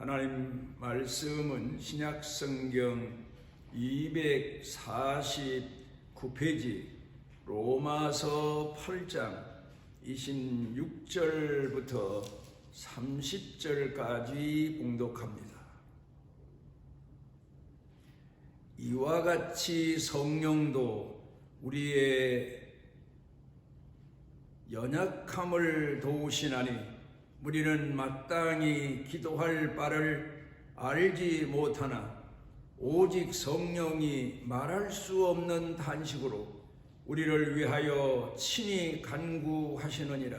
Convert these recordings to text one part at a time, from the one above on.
하나님 말씀은 신약성경 249페이지 로마서 8장 26절부터 30절까지 봉독합니다. 이와 같이 성령도 우리의 연약함을 도우시나니 우리는 마땅히 기도할 바를 알지 못하나 오직 성령이 말할 수 없는 단식으로 우리를 위하여 친히 간구하시느니라.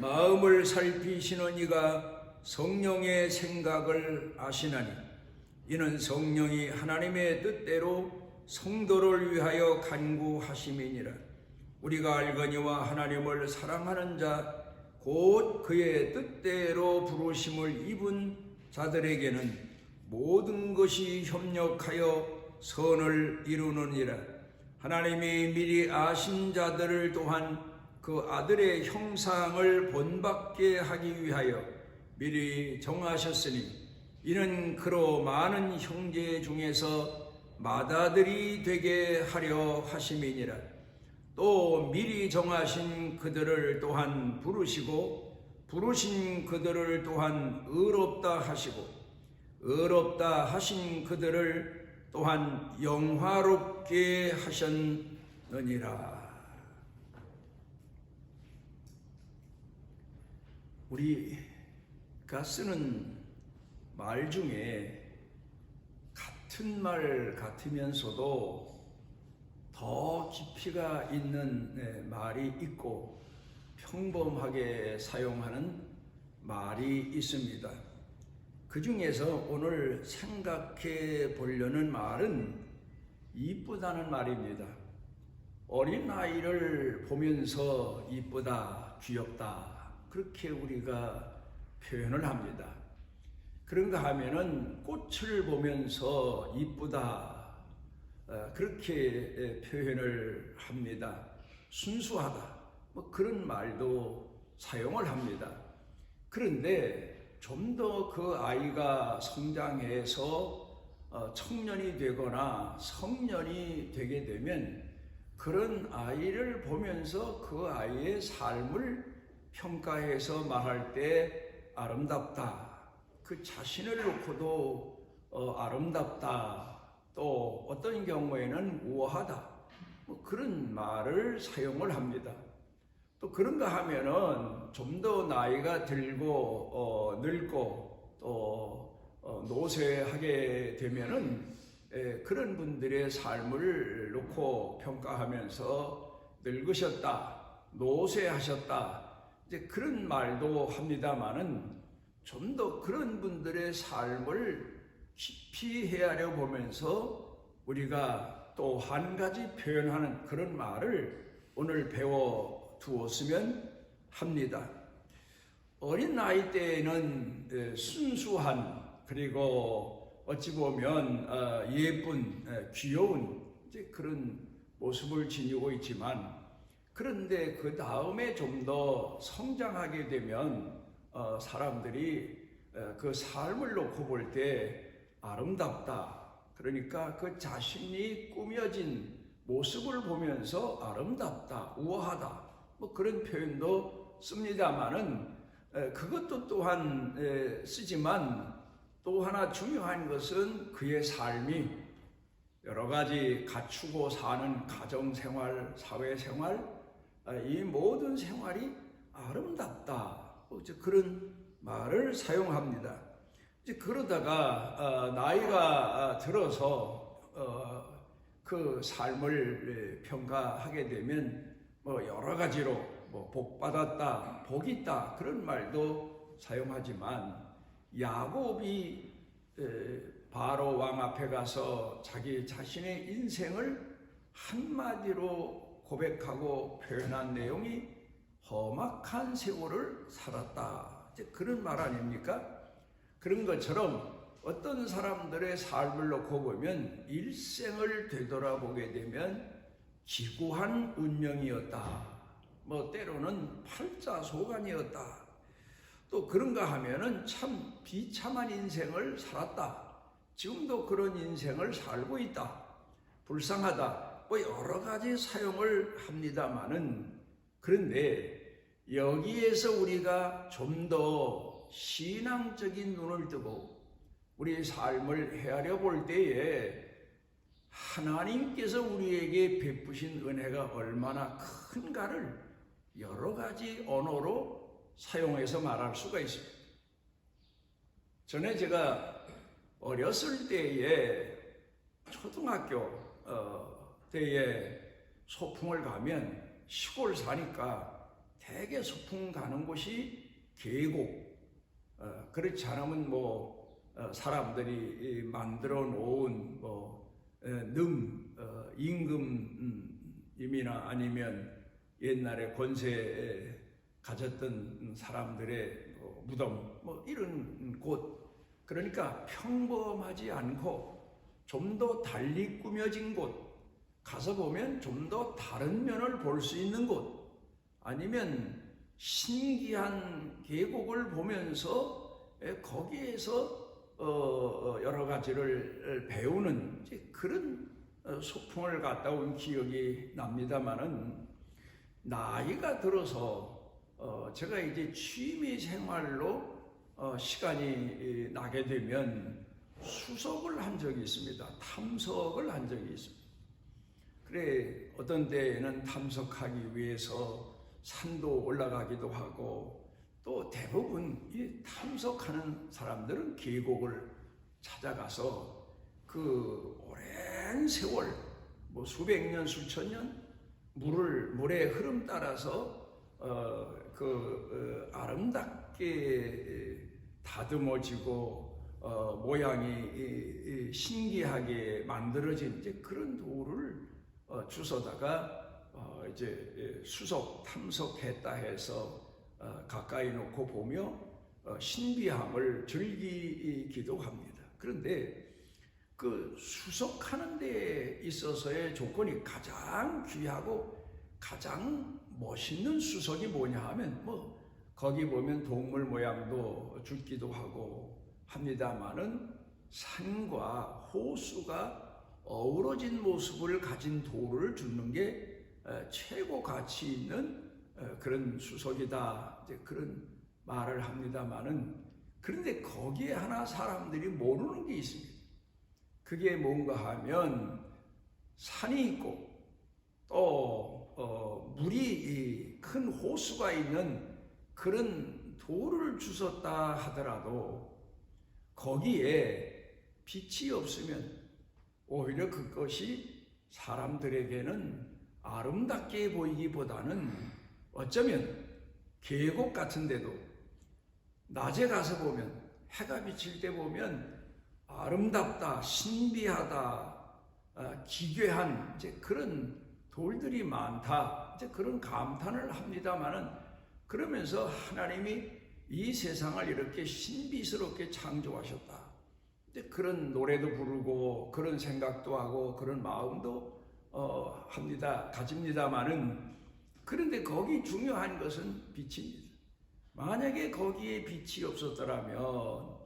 마음을 살피시는 이가 성령의 생각을 아시나니 이는 성령이 하나님의 뜻대로 성도를 위하여 간구하심이니라. 우리가 알거니와 하나님을 사랑하는 자 곧 그의 뜻대로 부르심을 입은 자들에게는 모든 것이 협력하여 선을 이루느니라. 하나님이 미리 아신 자들을 또한 그 아들의 형상을 본받게 하기 위하여 미리 정하셨으니 이는 그로 많은 형제 중에서 맏아들이 되게 하려 하심이니라. 또 미리 정하신 그들을 또한 부르시고 부르신 그들을 또한 의롭다 하시고 의롭다 하신 그들을 또한 영화롭게 하셨느니라. 우리가 쓰는 말 중에 같은 말 같으면서도 더 깊이가 있는 말이 있고 평범하게 사용하는 말이 있습니다. 그 중에서 오늘 생각해 보려는 말은 이쁘다는 말입니다. 어린아이를 보면서 이쁘다, 귀엽다 그렇게 우리가 표현을 합니다. 그런가 하면은 꽃을 보면서 이쁘다 그렇게 표현을 합니다. 순수하다 그런 말도 사용을 합니다. 그런데 좀 더 그 아이가 성장해서 청년이 되거나 성년이 되게 되면 그런 아이를 보면서 그 아이의 삶을 평가해서 말할 때 아름답다, 그 자신을 놓고도 아름답다, 또 어떤 경우에는 우아하다 그런 말을 사용을 합니다. 또 그런가 하면은 좀 더 나이가 들고 늙고 또 노쇠하게 되면은 그런 분들의 삶을 놓고 평가하면서 늙으셨다, 노쇠하셨다 이제 그런 말도 합니다마는 좀 더 그런 분들의 삶을 깊이 헤아려 보면서 우리가 또 한 가지 표현하는 그런 말을 오늘 배워 두었으면 합니다. 어린 나이 때에는 순수한 그리고 어찌 보면 예쁜 귀여운 이제 그런 모습을 지니고 있지만 그런데 그 다음에 좀 더 성장하게 되면 사람들이 그 삶을 놓고 볼 때 아름답다. 그러니까 그 자신이 꾸며진 모습을 보면서 아름답다, 우아하다 그런 표현도 씁니다마는 그것도 또한 쓰지만 또 하나 중요한 것은 그의 삶이 여러 가지 갖추고 사는 가정생활, 사회생활 이 모든 생활이 아름답다 그런 말을 사용합니다. 이제 그러다가 나이가 들어서 그 삶을 평가하게 되면 여러 가지로 복 받았다, 복 있다 그런 말도 사용하지만 야곱이 바로 왕 앞에 가서 자기 자신의 인생을 한마디로 고백하고 표현한 내용이 험악한 세월을 살았다. 이제 그런 말 아닙니까? 그런 것처럼 어떤 사람들의 삶을 놓고 보면 일생을 되돌아보게 되면 기구한 운명이었다. 때로는 팔자소간이었다. 또 그런가 하면은 참 비참한 인생을 살았다. 지금도 그런 인생을 살고 있다. 불쌍하다. 뭐 여러 가지 사용을 합니다마는, 그런데 여기에서 우리가 좀 더 신앙적인 눈을 뜨고 우리 삶을 헤아려 볼 때에 하나님께서 우리에게 베푸신 은혜가 얼마나 큰가를 여러 가지 언어로 사용해서 말할 수가 있습니다. 전에 제가 어렸을 때에 초등학교 때에 소풍을 가면, 시골 사니까 대개 소풍 가는 곳이 계곡, 그렇지 않으면 사람들이 만들어 놓은 임금이나 아니면 옛날에 권세 가졌던 사람들의 무덤, 이런 곳, 그러니까 평범하지 않고 좀 더 달리 꾸며진 곳, 가서 보면 좀 더 다른 면을 볼 수 있는 곳, 아니면 신기한 계곡을 보면서 거기에서 여러 가지를 배우는 그런 소풍을 갔다 온 기억이 납니다만은, 나이가 들어서 제가 이제 취미 생활로 시간이 나게 되면 수석을 한 적이 있습니다. 탐석을 한 적이 있습니다. 그래, 어떤 때에는 탐석하기 위해서 산도 올라가기도 하고, 또 대부분 이 탐석하는 사람들은 계곡을 찾아가서 그 오랜 세월, 수백 년, 수천 년 물의 흐름 따라서 아름답게 다듬어지고 모양이 신기하게 만들어진 이제 그런 돌을 주워다가 이제 수석 탐석했다 해서 가까이 놓고 보며 신비함을 즐기기도 합니다. 그런데 그 수석하는 데 있어서의 조건이 가장 귀하고 가장 멋있는 수석이 뭐냐 하면, 거기 보면 동물 모양도 죽기도 하고 합니다마는, 산과 호수가 어우러진 모습을 가진 돌을 줍는 게 최고 가치 있는 그런 수석이다, 이제 그런 말을 합니다마는, 그런데 거기에 하나 사람들이 모르는 게 있습니다. 그게 뭔가 하면, 산이 있고 또 물이 큰 호수가 있는 그런 돌을 주웠다 하더라도 거기에 빛이 없으면 오히려 그것이 사람들에게는 아름답게 보이기보다는, 어쩌면 계곡 같은데도 낮에 가서 보면, 해가 비칠 때 보면 아름답다, 신비하다, 기괴한 이제 그런 돌들이 많다, 이제 그런 감탄을 합니다마는, 그러면서 하나님이 이 세상을 이렇게 신비스럽게 창조하셨다, 이제 그런 노래도 부르고 그런 생각도 하고 그런 마음도 가집니다마는, 그런데 거기 중요한 것은 빛입니다. 만약에 거기에 빛이 없었더라면,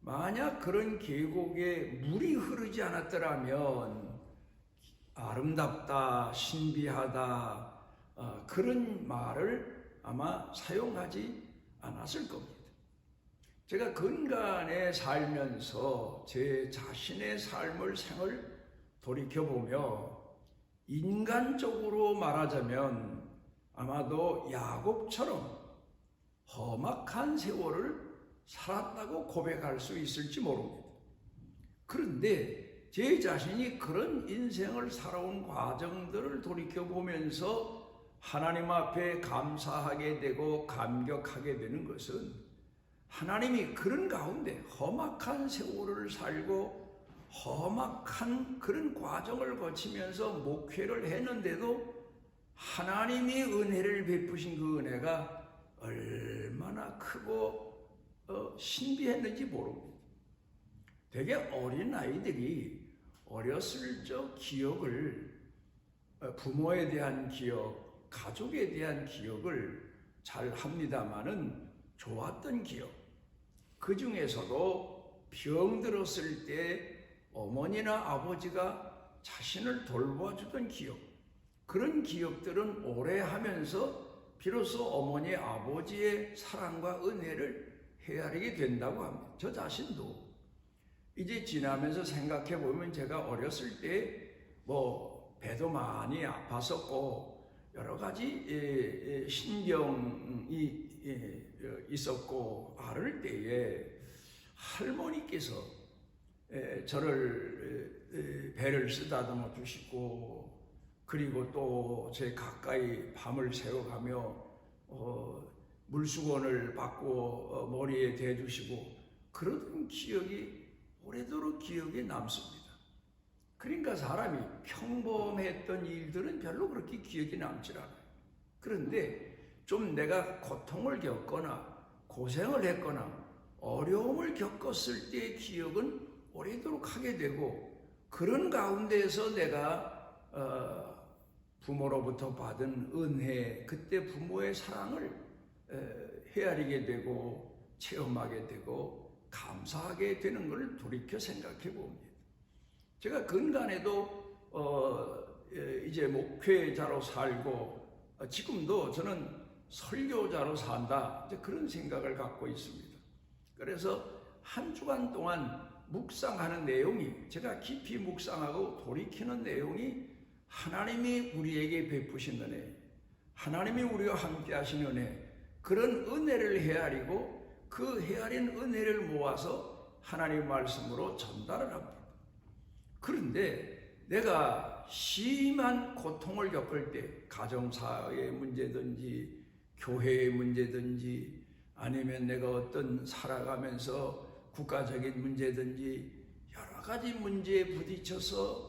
만약 그런 계곡에 물이 흐르지 않았더라면 아름답다, 신비하다, 그런 말을 아마 사용하지 않았을 겁니다. 제가 근간에 살면서 제 자신의 생을 돌이켜보며, 인간적으로 말하자면 아마도 야곱처럼 험악한 세월을 살았다고 고백할 수 있을지 모릅니다. 그런데 제 자신이 그런 인생을 살아온 과정들을 돌이켜보면서 하나님 앞에 감사하게 되고 감격하게 되는 것은, 하나님이 그런 가운데 험악한 세월을 살고 험악한 그런 과정을 거치면서 목회를 했는데도 하나님이 은혜를 베푸신 그 은혜가 얼마나 크고 신비했는지 모릅니다. 되게 어린 아이들이 어렸을 적 기억을, 부모에 대한 기억, 가족에 대한 기억을 잘 합니다마는, 좋았던 기억, 그 중에서도 병들었을 때 어머니나 아버지가 자신을 돌봐주던 기억, 그런 기억들은 오래 하면서 비로소 어머니 아버지의 사랑과 은혜를 헤아리게 된다고 합니다. 저 자신도 이제 지나면서 생각해 보면 제가 어렸을 때 배도 많이 아팠었고 여러 가지 신경이 있었고, 아를 때에 할머니께서 저를 배를 쓰다듬어 주시고, 그리고 또 제 가까이 밤을 새워가며 물수건을 받고 머리에 대주시고 그러던 기억이 오래도록 기억에 남습니다. 그러니까 사람이 평범했던 일들은 별로 그렇게 기억이 남질 않아요. 그런데 좀 내가 고통을 겪거나 고생을 했거나 어려움을 겪었을 때의 기억은 오래도록 하게 되고, 그런 가운데에서 내가 부모로부터 받은 은혜, 그때 부모의 사랑을 헤아리게 되고 체험하게 되고 감사하게 되는 것을 돌이켜 생각해 봅니다. 제가 근간에도 이제 목회자로 살고 지금도 저는 설교자로 산다, 이제 그런 생각을 갖고 있습니다. 그래서 한 주간 동안 묵상하는 내용이, 제가 깊이 묵상하고 돌이키는 내용이 하나님이 우리에게 베푸신 은혜, 하나님이 우리와 함께 하신 은혜, 그런 은혜를 헤아리고 그 헤아린 은혜를 모아서 하나님 말씀으로 전달을 합니다. 그런데 내가 심한 고통을 겪을 때, 가정사의 문제든지 교회의 문제든지 아니면 내가 어떤 살아가면서 국가적인 문제든지 여러 가지 문제에 부딪혀서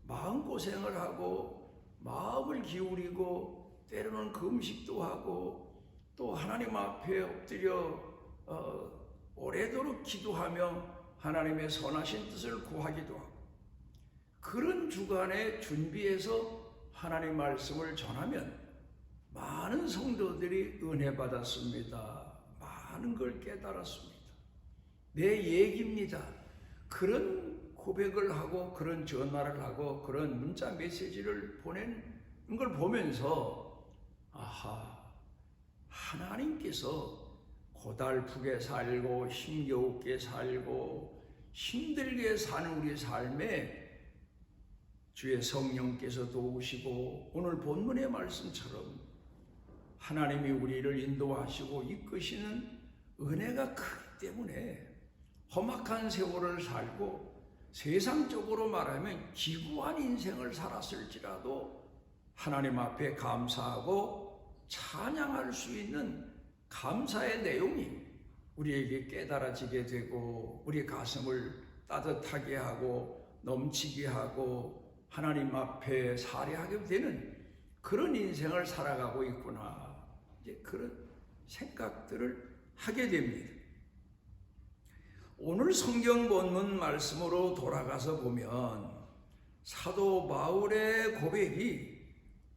마음고생을 하고 마음을 기울이고 때로는 금식도 하고 또 하나님 앞에 엎드려 오래도록 기도하며 하나님의 선하신 뜻을 구하기도 하고, 그런 주간에 준비해서 하나님 말씀을 전하면 많은 성도들이 은혜 받았습니다, 많은 걸 깨달았습니다, 내 얘기입니다, 그런 고백을 하고 그런 전화를 하고 그런 문자 메시지를 보내는 걸 보면서 아하, 하나님께서 고달프게 살고 힘겨우게 살고 힘들게 사는 우리 삶에 주의 성령께서 도우시고 오늘 본문의 말씀처럼 하나님이 우리를 인도하시고 이끄시는 은혜가 크기 때문에 험악한 세월을 살고 세상적으로 말하면 기구한 인생을 살았을지라도 하나님 앞에 감사하고 찬양할 수 있는 감사의 내용이 우리에게 깨달아지게 되고 우리 가슴을 따뜻하게 하고 넘치게 하고 하나님 앞에 살해하게 되는 그런 인생을 살아가고 있구나, 이제 그런 생각들을 하게 됩니다. 오늘 성경 본문 말씀으로 돌아가서 보면 사도 바울의 고백이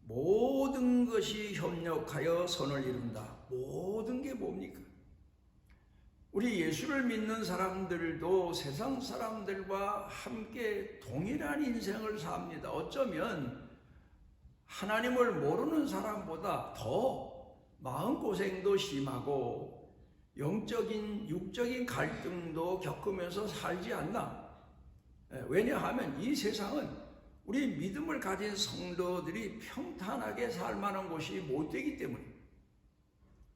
모든 것이 협력하여 선을 이룬다. 모든 게 뭡니까? 우리 예수를 믿는 사람들도 세상 사람들과 함께 동일한 인생을 삽니다. 어쩌면 하나님을 모르는 사람보다 더 마음고생도 심하고 영적인 육적인 갈등도 겪으면서 살지 않나? 왜냐하면 이 세상은 우리 믿음을 가진 성도들이 평탄하게 살만한 곳이 못 되기 때문에,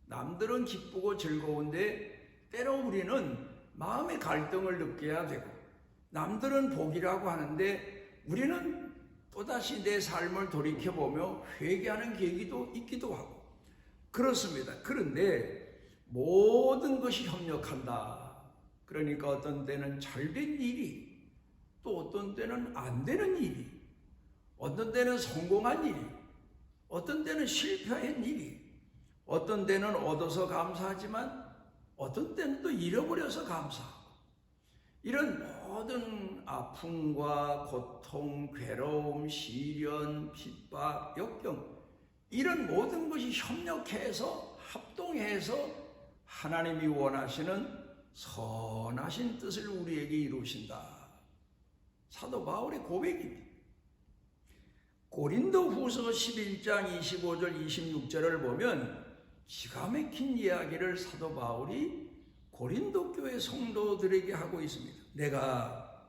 남들은 기쁘고 즐거운데 때로 우리는 마음의 갈등을 느껴야 되고, 남들은 복이라고 하는데 우리는 또다시 내 삶을 돌이켜보며 회개하는 계기도 있기도 하고 그렇습니다. 그런데 모든 것이 협력한다. 그러니까 어떤 때는 잘된 일이, 또 어떤 때는 안 되는 일이, 어떤 때는 성공한 일이, 어떤 때는 실패한 일이, 어떤 때는 얻어서 감사하지만 어떤 때는 또 잃어버려서 감사하고, 이런 모든 아픔과 고통, 괴로움, 시련, 핍박, 역경, 이런 모든 것이 협력해서 합동해서 하나님이 원하시는 선하신 뜻을 우리에게 이루신다. 사도 바울의 고백입니다. 고린도 후서 11장 25절 26절을 보면 기가 막힌 이야기를 사도 바울이 고린도 교회 성도들에게 하고 있습니다. 내가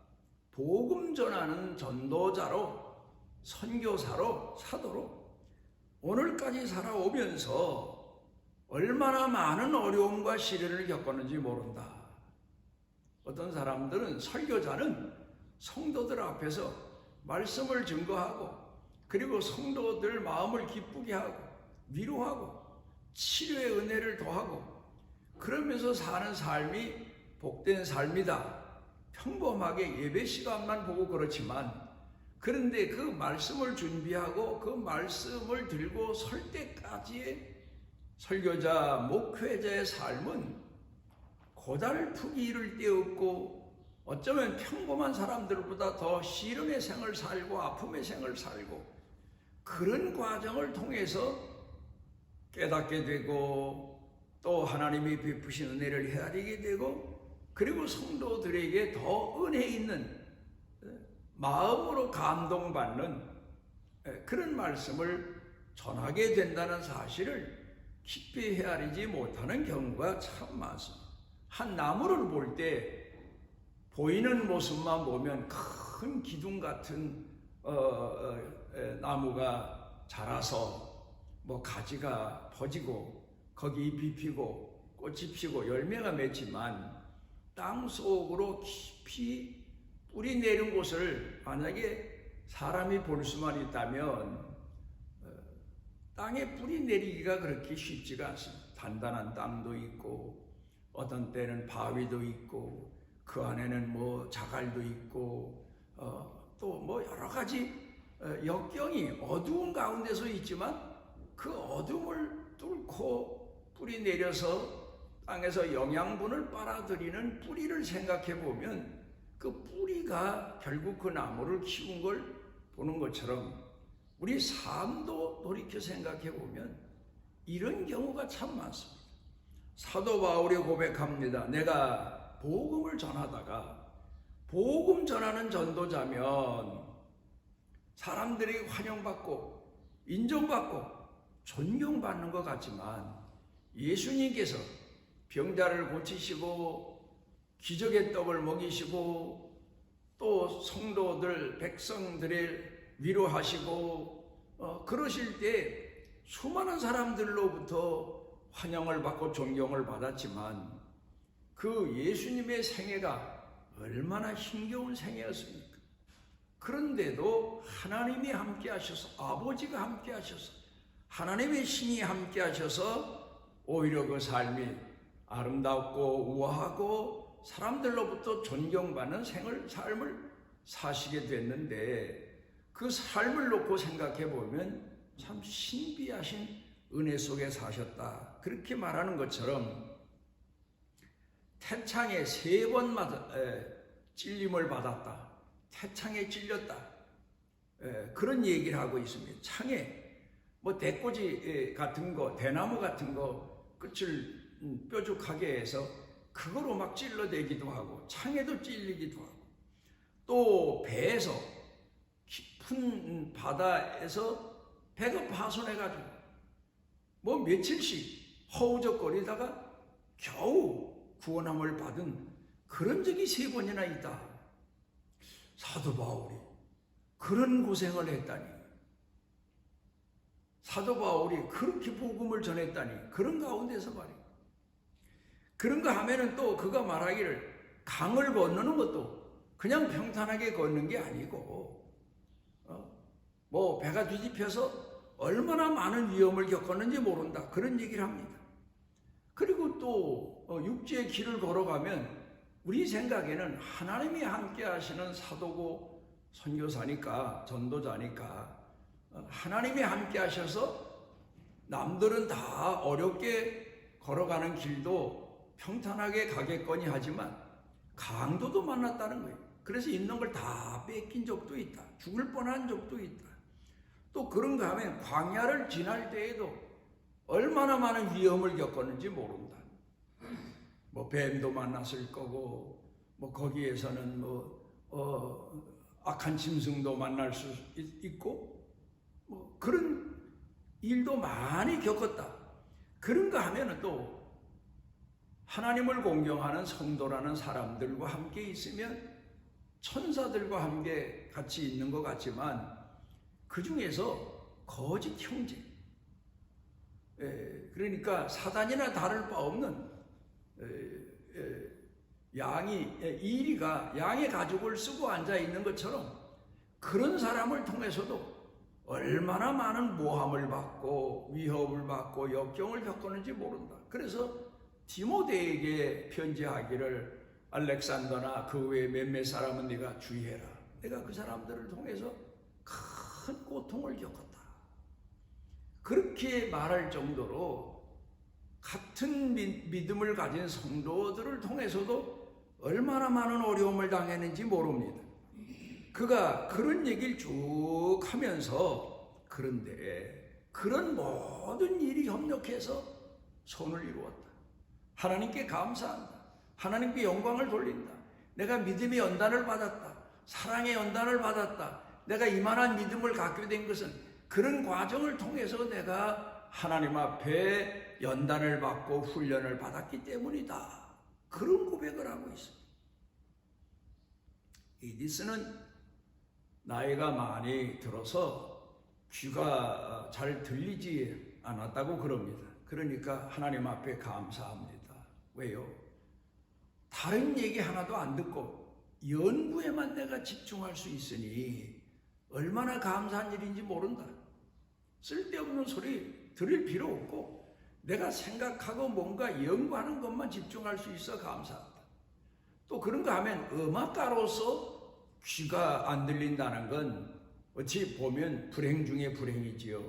복음 전하는 전도자로, 선교사로, 사도로 오늘까지 살아오면서 얼마나 많은 어려움과 시련을 겪었는지 모른다. 어떤 사람들은 설교자는 성도들 앞에서 말씀을 증거하고 그리고 성도들 마음을 기쁘게 하고 위로하고 치료의 은혜를 더하고 그러면서 사는 삶이 복된 삶이다. 평범하게 예배 시간만 보고 그렇지만 그런데 그 말씀을 준비하고 그 말씀을 들고 설 때까지의 설교자, 목회자의 삶은 고달프기 이를 데 없고 어쩌면 평범한 사람들보다 더 시름의 생을 살고 아픔의 생을 살고 그런 과정을 통해서 깨닫게 되고 또 하나님이 베푸신 은혜를 헤아리게 되고 그리고 성도들에게 더 은혜 있는 마음으로 감동받는 그런 말씀을 전하게 된다는 사실을 깊이 헤아리지 못하는 경우가 참 많습니다. 한 나무를 볼 때 보이는 모습만 보면 큰 기둥 같은 나무가 자라서 뭐 가지가 퍼지고 거기 잎이 피고 꽃이 피고 열매가 맺지만 땅 속으로 깊이 뿌리 내린 곳을 만약에 사람이 볼 수만 있다면 땅에 뿌리 내리기가 그렇게 쉽지가 않습니다. 단단한 땅도 있고 어떤 때는 바위도 있고 그 안에는 뭐 자갈도 있고 또 뭐 여러 가지 역경이 어두운 가운데서 있지만 그 어둠을 뚫고 뿌리 내려서 땅에서 영양분을 빨아들이는 뿌리를 생각해 보면 그 뿌리가 결국 그 나무를 키운 걸 보는 것처럼 우리 삶도 돌이켜 생각해 보면 이런 경우가 참 많습니다. 사도 바울이 고백합니다. 내가 복음을 전하다가 복음 전하는 전도자면 사람들이 환영받고 인정받고 존경받는 것 같지만 예수님께서 병자를 고치시고 기적의 떡을 먹이시고 또 성도들 백성들을 위로하시고 그러실 때 수많은 사람들로부터 환영을 받고 존경을 받았지만 그 예수님의 생애가 얼마나 힘겨운 생애였습니까? 그런데도 하나님이 함께 하셔서 아버지가 함께 하셔서 하나님의 신이 함께 하셔서 오히려 그 삶이 아름답고 우아하고 사람들로부터 존경받는 삶을 사시게 됐는데 그 삶을 놓고 생각해 보면 참 신비하신 은혜 속에 사셨다. 그렇게 말하는 것처럼 태창에 3번 찔림을 받았다. 태창에 찔렸다. 그런 얘기를 하고 있습니다. 창에 뭐 대꼬지 같은 거, 대나무 같은 거 끝을 뾰족하게 해서 그거로 막 찔러대기도 하고 창에도 찔리기도 하고 또 배에서 깊은 바다에서 배가 파손해가지고 뭐 며칠씩 허우적거리다가 겨우 구원함을 받은 그런 적이 3번이나 있다. 사도 바울이 그런 고생을 했다니, 사도 바울이 그렇게 복음을 전했다니, 그런 가운데서 말이야. 그런가 하면은 또 그가 말하기를 강을 건너는 것도 그냥 평탄하게 걷는 게 아니고 뭐 배가 뒤집혀서 얼마나 많은 위험을 겪었는지 모른다. 그런 얘기를 합니다. 그리고 또 육지의 길을 걸어가면 우리 생각에는 하나님이 함께 하시는 사도고 선교사니까 전도자니까 하나님이 함께 하셔서 남들은 다 어렵게 걸어가는 길도 평탄하게 가겠거니 하지만 강도도 만났다는 거예요. 그래서 있는 걸 다 뺏긴 적도 있다. 죽을 뻔한 적도 있다. 또 그런가 하면 광야를 지날 때에도 얼마나 많은 위험을 겪었는지 모른다. 뭐 뱀도 만났을 거고, 뭐 거기에서는 악한 짐승도 만날 수 있고, 뭐 그런 일도 많이 겪었다. 그런가 하면은 또 하나님을 공경하는 성도라는 사람들과 함께 있으면 천사들과 함께 같이 있는 것 같지만 그 중에서 거짓 형제, 그러니까 사단이나 다를 바 없는 이리가 양의 가죽을 쓰고 앉아 있는 것처럼 그런 사람을 통해서도 얼마나 많은 모함을 받고 위협을 받고 역경을 겪었는지 모른다. 그래서 디모데에게 편지하기를 알렉산더나 그 외 몇몇 사람은 네가 주의해라. 내가 그 사람들을 통해서 큰 고통을 겪었다. 그렇게 말할 정도로 같은 믿음을 가진 성도들을 통해서도 얼마나 많은 어려움을 당했는지 모릅니다. 그가 그런 얘기를 쭉 하면서 그런데 그런 모든 일이 협력해서 선을 이루었다. 하나님께 감사한다. 하나님께 영광을 돌린다. 내가 믿음의 연단을 받았다. 사랑의 연단을 받았다. 내가 이만한 믿음을 갖게 된 것은 그런 과정을 통해서 내가 하나님 앞에 연단을 받고 훈련을 받았기 때문이다. 그런 고백을 하고 있습니다. 에디슨은 나이가 많이 들어서 귀가 잘 들리지 않았다고 그럽니다. 그러니까 하나님 앞에 감사합니다. 왜요? 다른 얘기 하나도 안 듣고 연구에만 내가 집중할 수 있으니 얼마나 감사한 일인지 모른다. 쓸데없는 소리 들을 필요 없고 내가 생각하고 뭔가 연구하는 것만 집중할 수 있어 감사하다. 또 그런가 하면 음악가로서 귀가 안 들린다는 건 어찌 보면 불행 중에 불행이지요.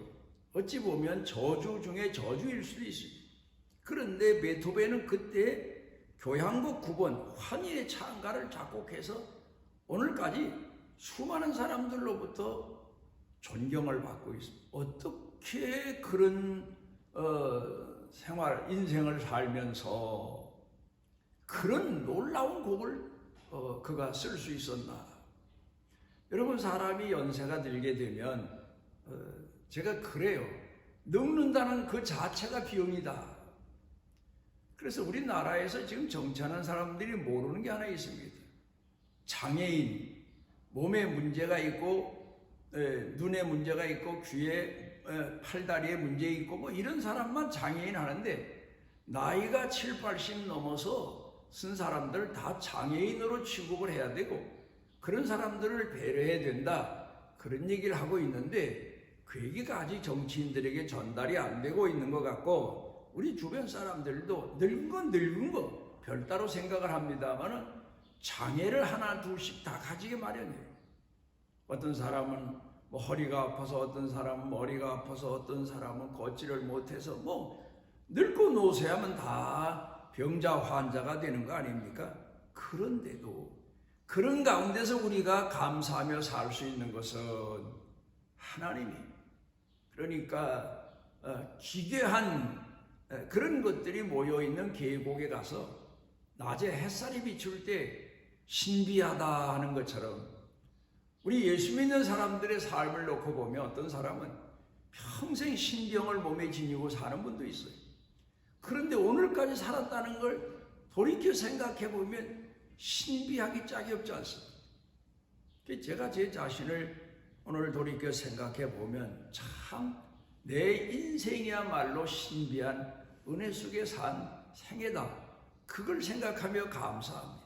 어찌 보면 저주 중에 저주일 수도 있습니다. 그런데 베토벤은 그때 교향곡 9번 환희의 찬가를 작곡해서 오늘까지 수많은 사람들로부터 존경을 받고 있습니다. 어떻게 그런 인생을 살면서 그런 놀라운 곡을 그가 쓸 수 있었나? 여러분, 사람이 연세가 들게 되면 제가 그래요. 늙는다는 그 자체가 비용이다. 그래서 우리나라에서 지금 정치하는 사람들이 모르는 게 하나 있습니다. 장애인, 몸에 문제가 있고 눈에 문제가 있고 귀에 팔다리에 문제 있고 뭐 이런 사람만 장애인 하는데 나이가 7, 80 넘어서 쓴 사람들 다 장애인으로 취급을 해야 되고 그런 사람들을 배려해야 된다. 그런 얘기를 하고 있는데 그 얘기가 아직 정치인들에게 전달이 안 되고 있는 것 같고 우리 주변 사람들도 늙은 거 별따로 생각을 합니다만은 장애를 하나 둘씩 다 가지게 마련이에요. 어떤 사람은 뭐 허리가 아파서 어떤 사람은 머리가 아파서 어떤 사람은 걷지를 못해서 뭐 늙고 노쇠하면 다 병자 환자가 되는 거 아닙니까? 그런데도 그런 가운데서 우리가 감사하며 살 수 있는 것은 하나님이 그러니까 기괴한 그런 것들이 모여있는 계곡에 가서 낮에 햇살이 비출 때 신비하다 하는 것처럼 우리 예수 믿는 사람들의 삶을 놓고 보면 어떤 사람은 평생 신병을 몸에 지니고 사는 분도 있어요. 그런데 오늘까지 살았다는 걸 돌이켜 생각해 보면 신비하기 짝이 없지 않습니까? 제가 제 자신을 오늘 돌이켜 생각해 보면 참 내 인생이야말로 신비한 은혜 속에 산 생애다. 그걸 생각하며 감사합니다.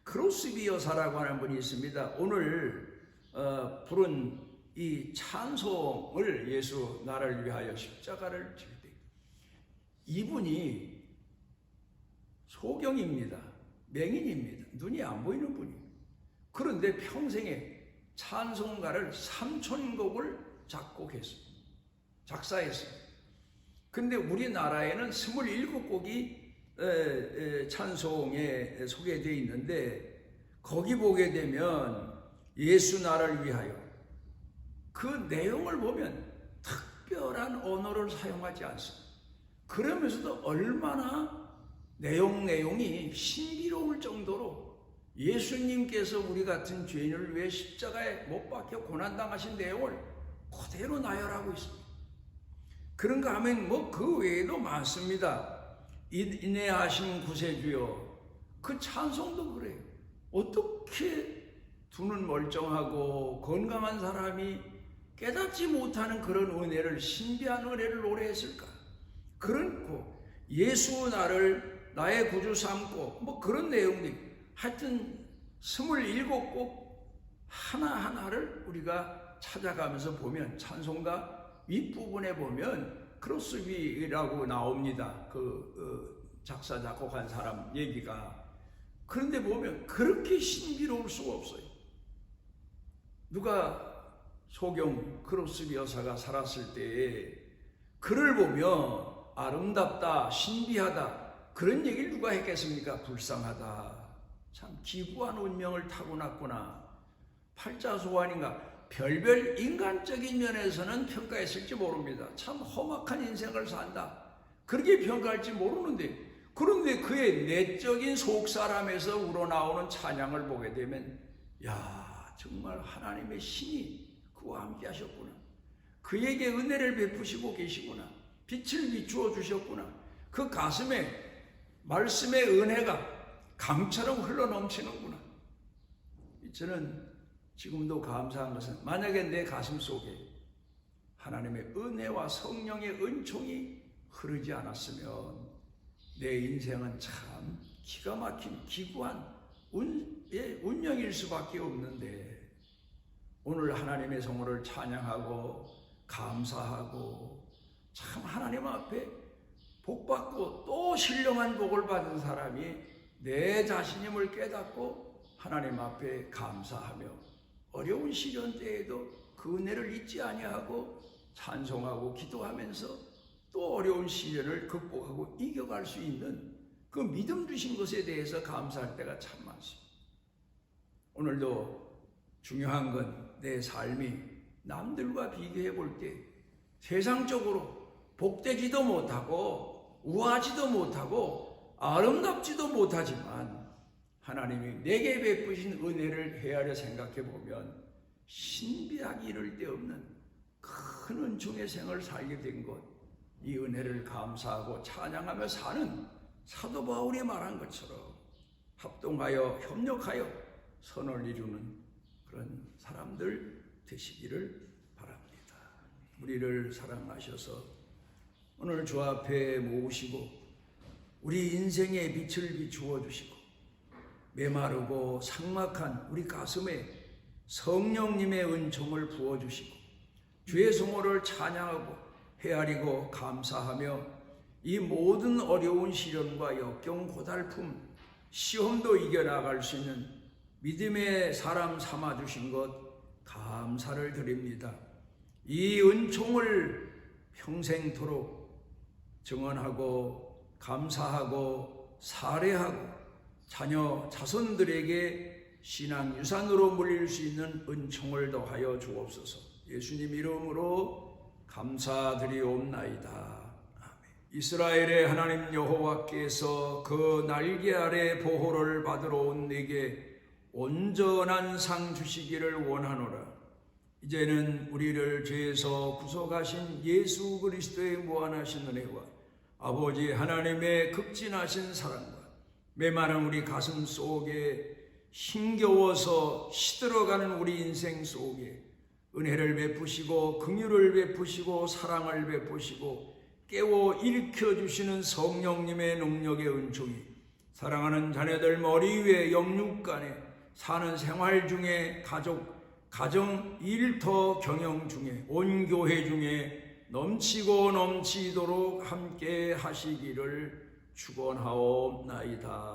크로스비 여사라고 하는 분이 있습니다. 오늘 부른 이 찬송을 예수 나를 위하여 십자가를 질 때 이분이 소경입니다. 맹인입니다. 눈이 안 보이는 분이에요. 그런데 평생에 찬송가를 3,000곡을 작곡했습니다. 작사했습니다. 근데 우리나라에는 27곡이 찬송에 소개되어 있는데 거기 보게 되면 예수 나를 위하여 그 내용을 보면 특별한 언어를 사용하지 않습니다. 그러면서도 얼마나 내용이 신비로울 정도로 예수님께서 우리 같은 죄인을 위해 십자가에 못 박혀 고난당하신 내용을 그대로 나열하고 있습니다. 그런가 하면 그 외에도 많습니다. 인내하신 구세주여, 그 찬송도 그래요. 어떻게 두 눈 멀쩡하고 건강한 사람이 깨닫지 못하는 그런 은혜를, 신비한 은혜를 노래했을까? 그렇고 예수 나를 나의 구주 삼고 그런 내용들이 하여튼 27곡 하나하나를 우리가 찾아가면서 보면 찬송가 윗부분에 보면 크로스비라고 나옵니다. 작사 작곡한 사람 얘기가. 그런데 보면 그렇게 신비로울 수가 없어요. 누가 소경 크로스비 여사가 살았을 때에 그를 보면 아름답다, 신비하다 그런 얘기를 누가 했겠습니까? 불쌍하다, 참 기구한 운명을 타고났구나, 팔자소환인가, 별별 인간적인 면에서는 평가했을지 모릅니다. 참 험악한 인생을 산다, 그렇게 평가할지 모르는데, 그런데 그의 내적인 속사람에서 우러나오는 찬양을 보게 되면 야, 정말 하나님의 신이 그와 함께 하셨구나, 그에게 은혜를 베푸시고 계시구나, 빛을 비추어 주셨구나, 그 가슴에 말씀의 은혜가 강처럼 흘러넘치는구나. 저는 지금도 감사한 것은 만약에 내 가슴 속에 하나님의 은혜와 성령의 은총이 흐르지 않았으면 내 인생은 참 기가 막힌 기구한 운명일 수밖에 없는데, 오늘 하나님의 성호를 찬양하고 감사하고 참 하나님 앞에 복받고 또 신령한 복을 받은 사람이 내 자신임을 깨닫고 하나님 앞에 감사하며 어려운 시련 때에도 그 은혜를 잊지 아니하고 찬송하고 기도하면서 또 어려운 시련을 극복하고 이겨갈 수 있는 그 믿음 주신 것에 대해서 감사할 때가 참 많습니다. 오늘도 중요한 건 내 삶이 남들과 비교해 볼 때 세상적으로 복되지도 못하고 우아하지도 못하고 아름답지도 못하지만 하나님이 내게 베푸신 은혜를 헤아려 생각해 보면 신비하기 이를 데 없는 큰 은총의 생을 살게 된 것, 이 은혜를 감사하고 찬양하며 사는 사도 바울이 말한 것처럼 합동하여 협력하여 선을 이루는 그런 사람들 되시기를 바랍니다. 우리를 사랑하셔서 오늘 주 앞에 모으시고 우리 인생의 빛을 비추어 주시고 메마르고 삭막한 우리 가슴에 성령님의 은총을 부어주시고 주의 성호를 찬양하고 헤아리고 감사하며 이 모든 어려운 시련과 역경 고달픔 시험도 이겨나갈 수 있는 믿음의 사람 삼아주신 것 감사를 드립니다. 이 은총을 평생토록 증언하고 감사하고 사례하고 자녀 자손들에게 신앙 유산으로 물릴 수 있는 은총을 더하여 주옵소서. 예수님 이름으로 감사드리옵나이다. 아멘. 이스라엘의 하나님 여호와께서 그 날개 아래 보호를 받으러 온 내게 온전한 상 주시기를 원하노라. 이제는 우리를 죄에서 구속하신 예수 그리스도의 무한하신 은혜와 아버지 하나님의 극진하신 사랑과 메마른 우리 가슴 속에 힘겨워서 시들어가는 우리 인생 속에 은혜를 베푸시고 긍휼을 베푸시고 사랑을 베푸시고 깨워 일으켜주시는 성령님의 능력의 은총이 사랑하는 자녀들 머리 위에 영육간에 사는 생활 중에 가정 일터 경영 중에 온 교회 중에 넘치고 넘치도록 함께 하시기를 축원하옵나이다.